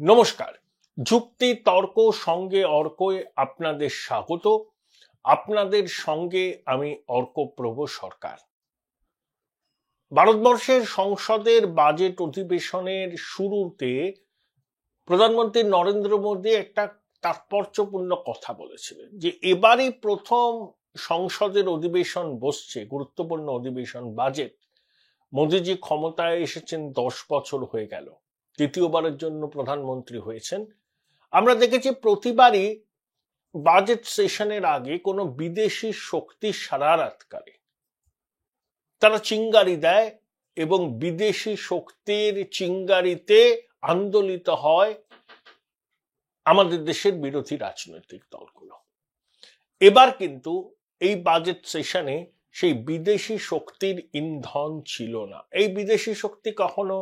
নমস্কার। যুক্তি তর্ক সঙ্গে অর্কয়ে আপনাদের স্বাগত। আপনাদের সঙ্গে আমি অর্কপ্রভ সরকার। ভারতবর্ষের সংসদের বাজেট অধিবেশনের শুরুতে প্রধানমন্ত্রী নরেন্দ্র মোদী একটা তাৎপর্যপূর্ণ কথা বলেছিলেন যে এবারই প্রথম সংসদের অধিবেশন বসছে, গুরুত্বপূর্ণ অধিবেশন বাজেট। মোদীজি ক্ষমতায় এসেছেন 10 বছর হয়ে গেল, তৃতীয়বারের জন্য প্রধানমন্ত্রী হয়েছেন। আমরা দেখেছি প্রতিবারই বাজেট সেশনের আগে কোনো বিদেশি শক্তি সারারাত করে, তারা চিঙ্গারি দেয় এবং বিদেশি শক্তির চিঙ্গারিতে আন্দোলিত হয় আমাদের দেশের বিরোধী রাজনৈতিক দলগুলো। এবার কিন্তু এই বাজেট সেশনে সেই বিদেশি শক্তির ইন্ধন ছিল না। এই বিদেশি শক্তি কখনো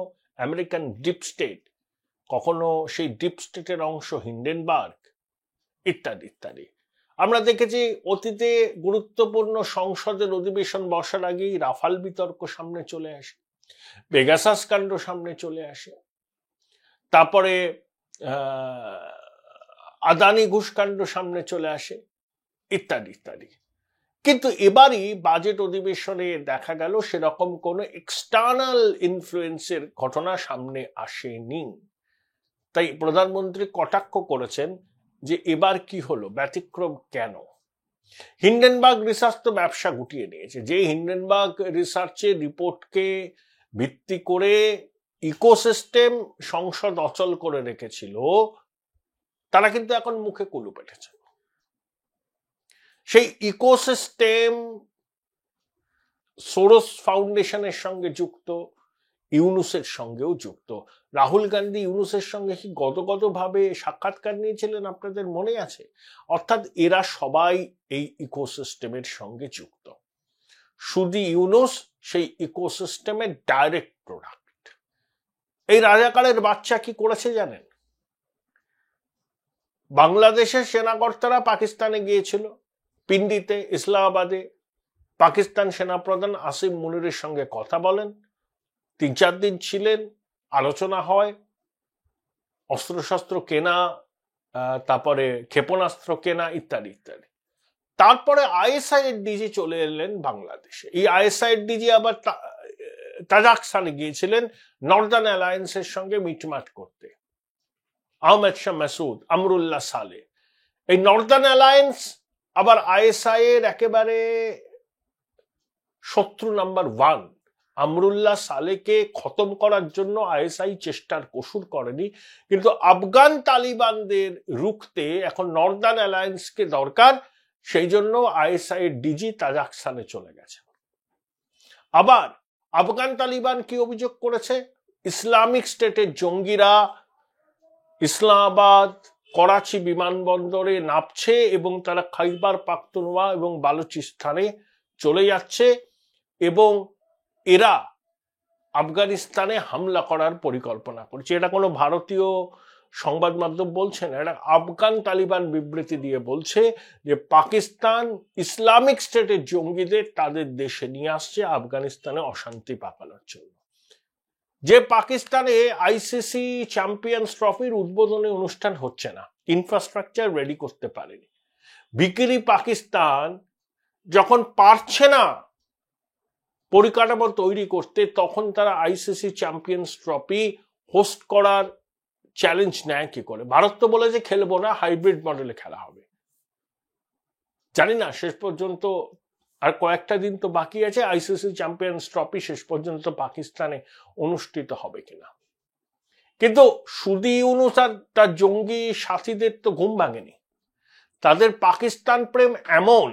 আমেরিকান ডিপ স্টেট, কখনো সেই ডিপ স্টেটের অংশ হিন্ডেনবার্গ ইত্যাদি ইত্যাদি। আমরা দেখেছি অতীতে গুরুত্বপূর্ণ সংসদের অধিবেশন বসার আগেই রাফাল বিতর্ক সামনে চলে আসে, পেগাসাস কাণ্ড সামনে চলে আসে, তারপরে আদানি ঘুষকাণ্ড সামনে চলে আসে ইত্যাদি ইত্যাদি। কিন্তু এবারই বাজেট অধিবেশনে দেখা গেল সেরকম কোনো এক্সটার্নাল ইনফ্লুয়েন্সের ঘটনা সামনে আসেনি। তাই প্রধানমন্ত্রী কটাক্ষ করেছেন যে এবার কি হলো, ব্যতিক্রম কেন? হিন্ডেনবার্গ রিসার্চ তো ব্যবসা গুটিয়ে নিয়েছে। যে হিন্ডেনবার্গ রিসার্চের রিপোর্টকে ভিত্তি করে ইকোসিস্টেম সংসদ অচল করে রেখেছিল, তারা কিন্তু এখন মুখে কুলু পেটেছে। সেই ইকোসিস্টেম সোরস ফাউন্ডেশনের সঙ্গে যুক্ত, ইউনুসের সঙ্গেও যুক্ত। রাহুল গান্ধী ইউনুসের সঙ্গে কি গতভাবে সাক্ষাৎকার নিয়েছিলেন, আপনাদের মনে আছে? অর্থাৎ এরা সবাই এই ইকোসিস্টেমের সঙ্গে যুক্ত। শুধু ইউনুস সেই ইকোসিস্টেমের ডাইরেক্ট প্রোডাক্ট। এই রাজাকারের বাচ্চা কি করেছে জানেন? বাংলাদেশের সেনাকর্তারা পাকিস্তানে গিয়েছিল, পিন্ডিতে, ইসলামাবাদে। পাকিস্তান সেনাপ্রধান আসিম মুনিরের সঙ্গে কথা বলেন, 3-4 দিন ছিলেন, আলোচনা হয়, অস্ত্রশস্ত্র কেনা, তারপরে ক্ষেপণাস্ত্র কেনা ইত্যাদি ইত্যাদি। তারপরে আইএসআই এর ডিজি চলে এলেন বাংলাদেশে। এই আইএসআই এর ডিজি আবার তাজাকস্তানে গিয়েছিলেন নর্দার্ন অ্যালায়েন্সের সঙ্গে মিটমাট করতে। আহমেদ শাহ মাসুদ, আমরুল্লাহ সালে, এই নর্দার্ন অ্যালায়েন্স আবার আইএসআই এর একেবারে শত্রু নাম্বার 1। আমরুল্লাহ সালেকে খতম করার জন্য আইএসআই চেষ্টার কসুর করেনি, কিন্তু আফগান তালিবানদের রুখতে এখন নর্দার্ন অ্যালায়েন্সকে দরকার, সেই জন্য আইএসআই এর ডিজি তাজাকস্তানে চলে গেছে। আবার আফগান তালিবান কি অভিযোগ করেছে? ইসলামিক স্টেটের জঙ্গিরা ইসলামাবাদ, করাচি বিমানবন্দরে নামছে এবং তারা খাইবার পাখতুনখোয়া এবং বালুচিস্তানে চলে যাচ্ছে এবং এরা আফগানিস্তানে হামলা করার পরিকল্পনা করছে। এটা কোনো ভারতীয় সংবাদ মাধ্যম বলছে না, এটা আফগান তালিবান বিবৃতি দিয়ে বলছে যে পাকিস্তান ইসলামিক স্টেটের জঙ্গিদের তাদের দেশে নিয়ে আসছে আফগানিস্তানে অশান্তি পাকানোর জন্য। যে পাকিস্তানে আইসিসি চ্যাম্পিয়ন্স ট্রফির উদ্বোধনী অনুষ্ঠান হচ্ছে না, ইনফ্রাস্ট্রাকচার রেডি করতে পারেনি। বিকিরি পাকিস্তান যখন পারছে না পরিকাঠামো তৈরি করতে, তখন তারা আইসিসি চ্যাম্পিয়ন্স ট্রফি হোস্ট করার চ্যালেঞ্জ নেয় কি করে? ভারত তো বলে যে খেলবো না, হাইব্রিড মডেলে খেলা হবে। জানি না শেষ পর্যন্ত আর কয়েকটা দিন তো বাকি আছে, আইসিসি চ্যাম্পিয়ন্স ট্রফি শেষ পর্যন্ত পাকিস্তানে অনুষ্ঠিত হবে কিনা। কিন্তু শুধু ইউনুস আর তার জঙ্গি সাথীদের তো ঘুম ভাঙেনি। তাদের পাকিস্তান প্রেম এমন,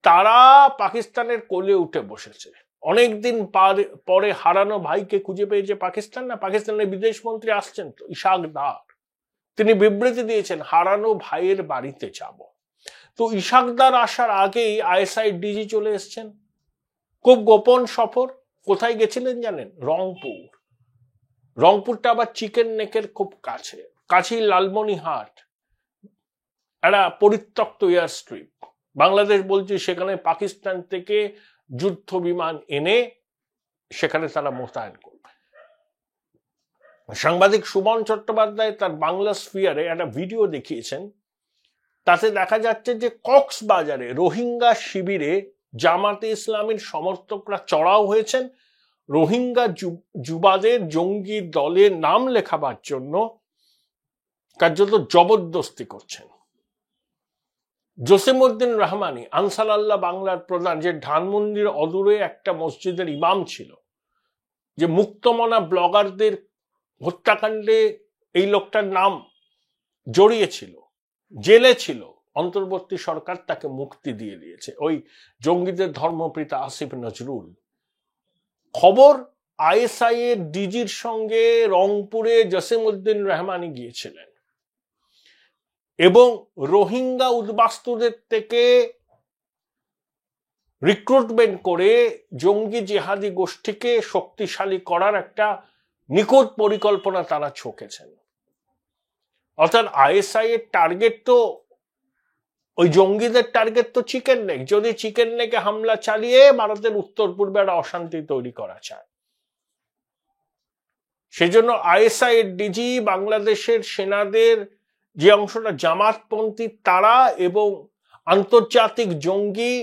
তারা পাকিস্তানের কোলে উঠে বসেছে। অনেকদিন পরে হারানো ভাইকে খুঁজে পেয়েছে পাকিস্তান। না, পাকিস্তানের বিদেশ মন্ত্রী আসছেন তো, ইশাক দার, তিনি বিবৃতি দিয়েছেন হারানো ভাইয়ের বাড়িতে যাব। তো ইশাক দার আসার আগেই আইএসআই ডিজি চলে এসছেন। খুব গোপন সফর। কোথায় গেছিলেন জানেন? রংপুর। রংপুরটা আবার চিকেন নেকের খুব কাছেই লালমনিরহাট, একটা পরিত্যক্ত এয়ার স্ট্রিপ। বাংলাদেশ বলছে সেখানে পাকিস্তান থেকে যুদ্ধ বিমান এনে সেখানে তারা মোতায়েন করবে। সাংবাদিক সুমন চট্টোপাধ্যায় তার বাংলা স্ফিয়ারে একটা ভিডিও দেখিয়েছেন। তাতে দেখা যাচ্ছে যে কক্সবাজারে রোহিঙ্গা শিবিরে জামাতে ইসলামের সমর্থকরা চড়াও হয়েছেন, রোহিঙ্গা যুবাদের জঙ্গি দলে নাম লেখাবার জন্য কার্যত জবরদস্তি করছেন। জসিমউদ্দিন রহমানি, আনসার আল্লাহ বাংলার প্রধান, যে ধানমন্ডির অদূরে একটা মসজিদের ইমাম ছিল, যে মুক্তমনা ব্লগারদের হত্যাকাণ্ডে এই লোকটার নাম জড়িয়েছিল, জেলে ছিল, অন্তর্বর্তী সরকার তাকে মুক্তি দিয়ে দিয়েছে, ওই জঙ্গিদের ধর্মপ্রীতা আসিফ নজরুল। খবর, আইএসআই এর ডিজির সঙ্গে রংপুরে জসিমউদ্দিন রহমানি গিয়েছিলেন এবং রোহিঙ্গা উদ্বাস্তুদের থেকে রিক্রুটমেন্ট করে জঙ্গি জিহাদি গোষ্ঠীকে শক্তিশালী করার একটা নিখুঁত পরিকল্পনা তারা ছকেছেন। অর্থাৎ আইএসআই এর টার্গেট তো, ওই জঙ্গিদের টার্গেট তো চিকেন নেক। যদি চিকেন নেকে হামলা চালিয়ে ভারতের উত্তর পূর্বে একটা অশান্তি তৈরি করা চায়, সেজন্য আইএসআই এর ডিজি বাংলাদেশের সেনাদের যে অংশটা জামাতপন্থী তারা এবং আন্তর্জাতিক জঙ্গি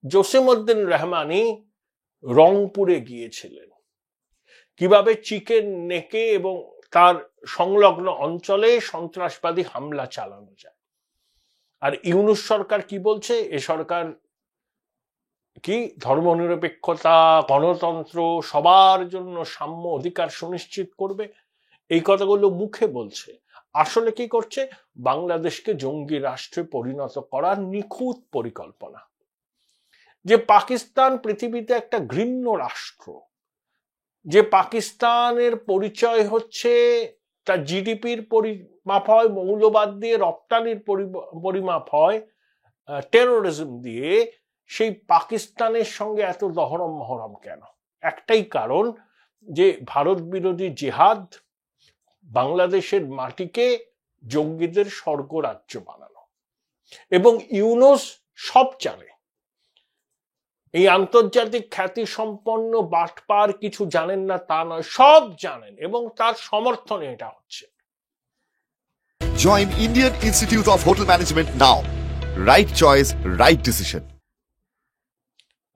জসিমউদ্দিন রহমানি রংপুরে গিয়েছিলেন কিভাবে চিকেন নেকে এবং তার সংলগ্ন অঞ্চলে সন্ত্রাসবাদী হামলা চালানো যায়। আর ইউনূস সরকার কি বলছে? এ সরকার কি ধর্মনিরপেক্ষতা, গণতন্ত্র, সবার জন্য সাম্য অধিকার সুনিশ্চিত করবে, এই কথাগুলো মুখে বলছে। আসলে কি করছে? বাংলাদেশকে জঙ্গি রাষ্ট্রে পরিণত করার নিখুঁত পরিকল্পনা। যে পাকিস্তান পৃথিবীতে একটা ঘৃণ্য রাষ্ট্র, যে পাকিস্তানের পরিচয় হচ্ছে তার জিডিপির পরিমাপ হয় মৌলবাদ দিয়ে, রপ্তানির পরিমাপ হয় টেরোরিজম দিয়ে, সেই পাকিস্তানের সঙ্গে এত দহরম মহরম কেন? একটাই কারণ, যে ভারত বিরোধী জিহাদ বাংলাদেশের মাটিকে জঙ্গিদের স্বর্গরাজ্য বানানো। এবং ইউনূস সব জানে, এই আন্তর্জাতিক খ্যাতি সম্পন্ন বাটপার কিছু জানেন না তা নয়, সব জানেন এবং তার সমর্থনে এটা হচ্ছে। Join Indian Institute of Hotel Management now. Right choice, right decision.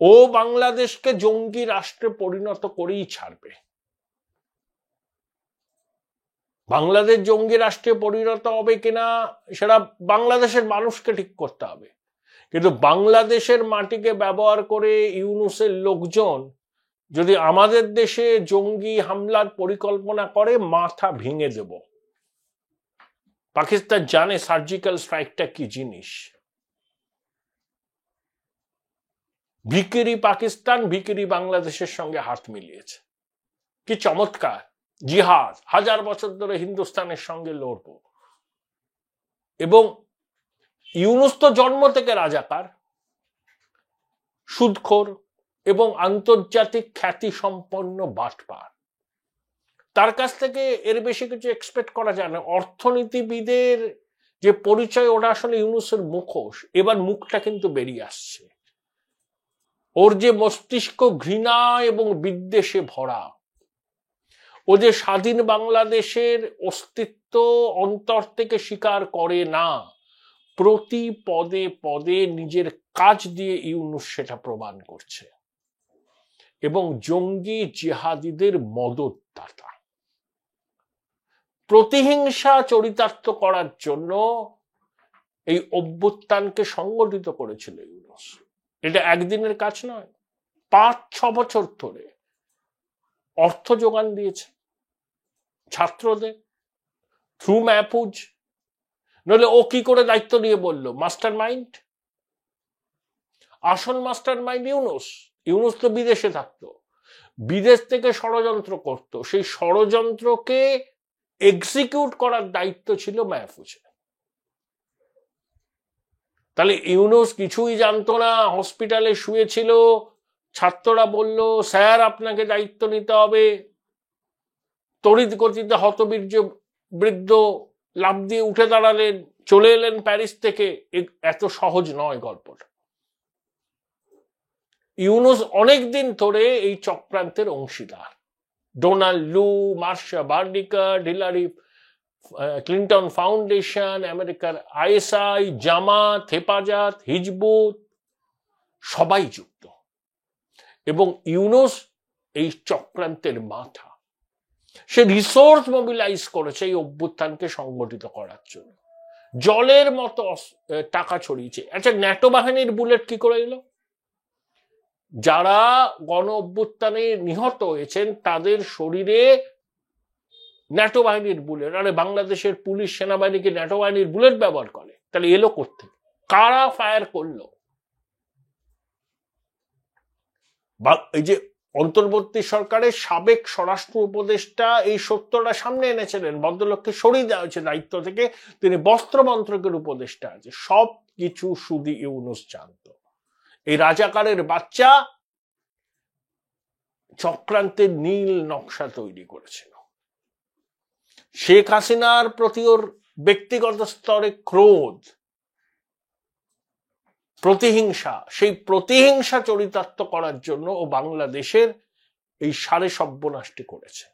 ও বাংলাদেশকে জঙ্গি রাষ্ট্রে পরিণত করেই ছাড়বে। বাংলাদেশ জঙ্গি রাষ্ট্রে পরিণত হবে কিনা সেটা বাংলাদেশের মানুষকে ঠিক করতে হবে। কিন্তু বাংলাদেশের মাটিকে ব্যবহার করে ইউনূসের লোকজন যদি আমাদের দেশে জঙ্গি হামলার পরিকল্পনা করে, মাথা ভেঙে দেব। পাকিস্তান জানে সার্জিক্যাল স্ট্রাইকটা কি জিনিস। ভিকিরি পাকিস্তান, ভিকিরি বাংলাদেশের সঙ্গে হাত মিলিয়েছে। কি চমৎকার জিহাদ! 1000 বছর ধরে হিন্দুস্তানের সঙ্গে লড়ব। এবং ইউনূস তো জন্ম থেকে রাজাকার, সুদখোর এবং আন্তর্জাতিক খ্যাতি সম্পন্ন বাটপার। তার কাছ থেকে এর বেশি কিছু এক্সপেক্ট করা যায় না। অর্থনীতিবিদের যে পরিচয়, ওটা আসলে ইউনূসের মুখোশ। এবার মুখটা কিন্তু বেরিয়ে আসছে। ওর যে মস্তিষ্ক ঘৃণা এবং বিদ্বেষে ভরা, ও যে স্বাধীন বাংলাদেশের অস্তিত্ব অন্তর থেকে স্বীকার করে না, প্রতি পদে পদে নিজের কাজ দিয়ে ইউনূস সেটা প্রমাণ করছে। এবং জঙ্গি জিহাদিদের মদতদাতা। প্রতিহিংসা চরিতার্থ করার জন্য এই অভ্যুত্থানকে সংগঠিত করেছিল ইউনূস। এটা একদিনের কাজ নয়, 5-6 বছর ধরে অর্থ যোগান দিয়েছে ছাত্রদের থ্রু মাহফুজ। নইলে ও কি করে দায়িত্ব নিয়ে বলল মাস্টার মাইন্ড? আসল মাস্টার মাইন্ড ইউনূস। ইউনূস তো বিদেশে থাকতো, বিদেশ থেকে ষড়যন্ত্র করত, সেই ষড়যন্ত্রকে এক্সিকিউট করার দায়িত্ব ছিল মাহফুজের। তাহলে ইউনূস কিছুই জানতো না, হসপিটালে শুয়েছিল, ছাত্ররা বলল স্যার আপনাকে দায়িত্ব নিতে হবে, তড়িৎ গতিতে হতবীর্য বৃদ্ধ লাফ দিয়ে উঠে দাঁড়ালেন, চলে এলেন প্যারিস থেকে। এত সহজ নয় গল্পটা। ইউনূস অনেকদিন ধরে এই চক্রান্তের অংশীদার। Donald Lu, Marcia Bernicat, Hillary Clinton Foundation, আমেরিকার আইএসআই, জামাত, হেফাজত, হিজবুত সবাই যুক্ত। এবং ইউনূস এই চক্রান্তের মাথা। সে রিসোর্স মোবিলাইজ করেছে এই অভ্যুত্থানকে সংগঠিত করার জন্য, জলের মতো টাকা ছড়িয়েছে। আচ্ছা, ন্যাটো বাহিনীর বুলেট কি করে এলো? যারা গণ অভ্যুত্থানে নিহত হয়েছেন তাদের শরীরে ন্যাটো বাহিনীর বুলেট। আরে বাংলাদেশের পুলিশ সেনাবাহিনীকে ন্যাটো বাহিনীর বুলেট ব্যবহার করে, তাহলে এলো কোত্থেকে? কারা ফায়ার করলো? এই যে অন্তর্বর্তী সরকারের সাবেক স্বরাষ্ট্র উপদেষ্টা এই সত্যটা সামনে এনেছিলেন, ভদ্রলোককে সরিয়ে দেওয়া হয়েছে দায়িত্ব থেকে, তিনি বস্ত্র মন্ত্রকের উপদেষ্টা আছে। সব কিছু শুধু ইউনূস জানত। এই রাজাকারের বাচ্চা চক্রান্তের নীল নকশা তৈরি করেছিল। শেখ হাসিনার প্রতি ওর ব্যক্তিগত স্তরে ক্রোধ, প্রতিহিংসা, সেই প্রতিহিংসা চরিতার্থ করার জন্য ও বাংলাদেশের এই সাড়ে সর্বনাশটি করেছে।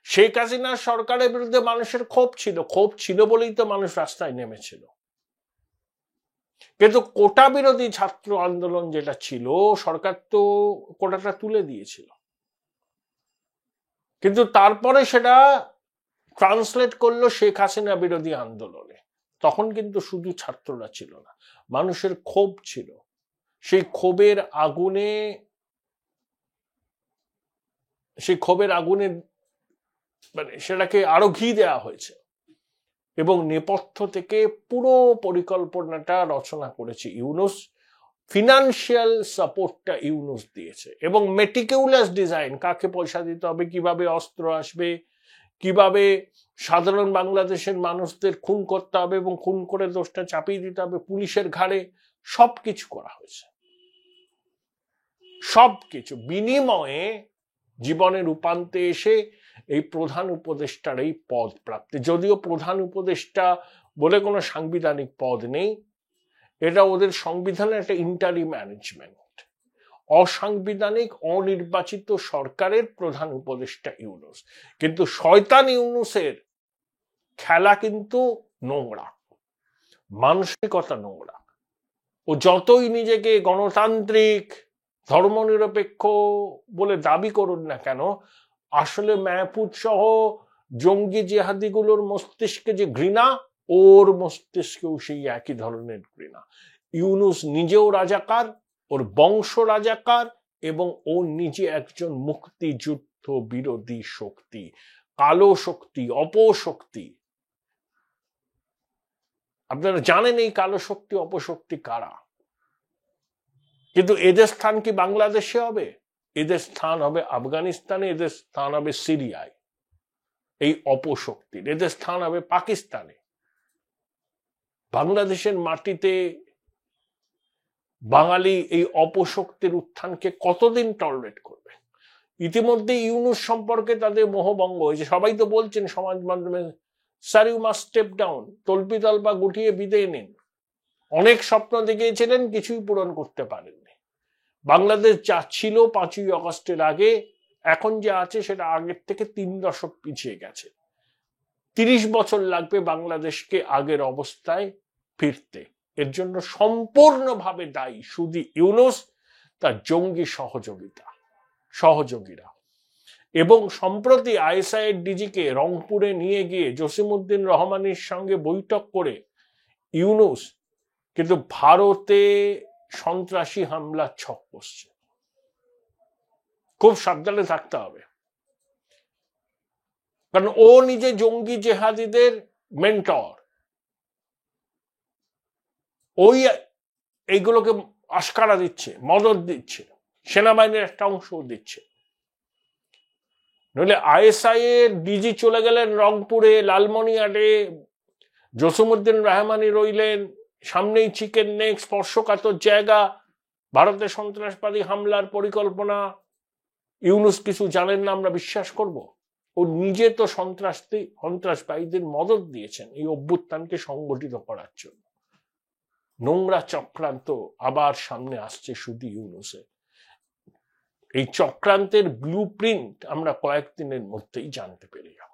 শেখ হাসিনার সরকারের বিরুদ্ধে মানুষের ক্ষোভ ছিল বলেই তো মানুষ রাস্তায় নেমেছিল। কিন্তু কোটা বিরোধী ছাত্র আন্দোলন যেটা ছিল, সরকার তো কোটাটা তুলে দিয়েছিল, কিন্তু তারপরে সেটা ট্রান্সলেট করলো শেখ হাসিনা বিরোধী আন্দোলনে। তখন কিন্তু শুধু ছাত্ররা ছিল না, মানুষের ক্ষোভ ছিল। সেই ক্ষোভের আগুনে মানে সেটাকে আরো ঘি দেওয়া হয়েছে এবং নেপথ্য থেকে পুরো পরিকল্পনাটা রচনা করেছে ইউনূস। ফিনান্সিয়াল সাপোর্টটা ইউনূস দিয়েছে এবং মেটিকিউলাস ডিজাইন, কাকে পয়সা দিতে হবে, কিভাবে অস্ত্র আসবে, কিভাবে সাধারণ বাংলাদেশের মানুষদের খুন করতে হবে এবং খুন করে দোষটা চাপিয়ে দিতে হবে পুলিশের ঘাড়ে, সবকিছু করা হয়েছে। সবকিছু বিনিময়ে জীবনের উপান্তে এসে এই প্রধান উপদেষ্টার এই পদ প্রাপ্তি। যদিও প্রধান উপদেষ্টা বলে কোনো সাংবিধানিক পদ নেই, এটা ওদের সংবিধানের একটা ইন্টারি ম্যানেজমেন্ট। অসাংবিধানিক অনির্বাচিত সরকারের প্রধান উপদেষ্টা ইউনূস। কিন্তু শয়তান ইউনূসের খেলা কিন্তু নোংরা, মানসিকতা নোংরা। ও যতই নিজেকে গণতান্ত্রিক ধর্মনিরপেক্ষ বলে দাবি করুন না কেন, আসলে মাহফুজ সহ জঙ্গি জিহাদিগুলোর মস্তিষ্কে যে ঘৃণা, ওর মস্তিষ্কেও সেই একই ধরনের ঘৃণা। ইউনূস নিজেও রাজাকার, ওর বংশ রাজাকার, এবং ও নিজে একজন মুক্তিযুদ্ধ বিরোধী শক্তি, কালো শক্তি, অপশক্তি। আপনারা জানেন এই কালো শক্তি অপশক্তি কারা, কিন্তু এদের স্থান কি বাংলাদেশে হবে? এদের স্থান হবে আফগানিস্তানে, এদের স্থান হবে সিরিয়ায় এই অপশক্তির, এদের স্থান হবে পাকিস্তানে। বাংলাদেশের মাটিতে বাঙালি এই অপশক্তির উত্থানকে কতদিন টলারেট করবে? ইতিমধ্যে ইউনূস সম্পর্কে তাদের মোহভঙ্গ হয়েছে। সবাই তো বলছেন সমাজ মাধ্যমে, sir you must step down, তল্পা গুটিয়ে বিদায় নিন। অনেক স্বপ্ন দেখিয়েছিলেন, কিছুই পূরণ করতে পারেননি। বাংলাদেশ যা ছিল 5ই আগস্টের আগে, এখন যা আছে সেটা আগের থেকে 3 দশক পিছিয়ে গেছে। 30 বছর লাগবে বাংলাদেশকে আগের অবস্থায় ফিরতে। এর জন্য সম্পূর্ণভাবে দায়ী শুধু ইউনূস, তার জঙ্গি সহযোগীরা। এবং সম্প্রতি আইএসআই এর ডিজিকে রংপুরে নিয়ে গিয়ে জসিমউদ্দিন রহমানের সঙ্গে বৈঠক করে ইউনূস কিন্তু ভারতে সন্ত্রাসী হামলার ছক কষছে। খুব সাবধানে থাকতে হবে, কারণ ও নিজে জঙ্গি জেহাদিদের মেন্টর। ওই এইগুলোকে আশকারা দিচ্ছে, মদত দিচ্ছে, সেনাবাহিনীর একটা অংশ দিচ্ছে। নইলে আইএসআই এর ডিজি চলে গেলেন রংপুরে, লালমনিরহাটে, জসিমউদ্দিন রহমানি রইলেন, সামনেই চিকেন নেক, স্পর্শকাতর জায়গা, ভারতে সন্ত্রাসবাদী হামলার পরিকল্পনা। ইউনূস কিছু জানেন না আমরা বিশ্বাস করব? ও নিজে তো সন্ত্রাসবাদীদের মদত দিয়েছেন এই অভ্যুত্থানকে সংগঠিত করার জন্য। নোংরা চক্রান্ত আবার সামনে আসছে শুধু ইউনূসের। এই চক্রান্তের ব্লু প্রিন্ট আমরা কয়েকদিনের মধ্যেই জানতে পেরে যাব।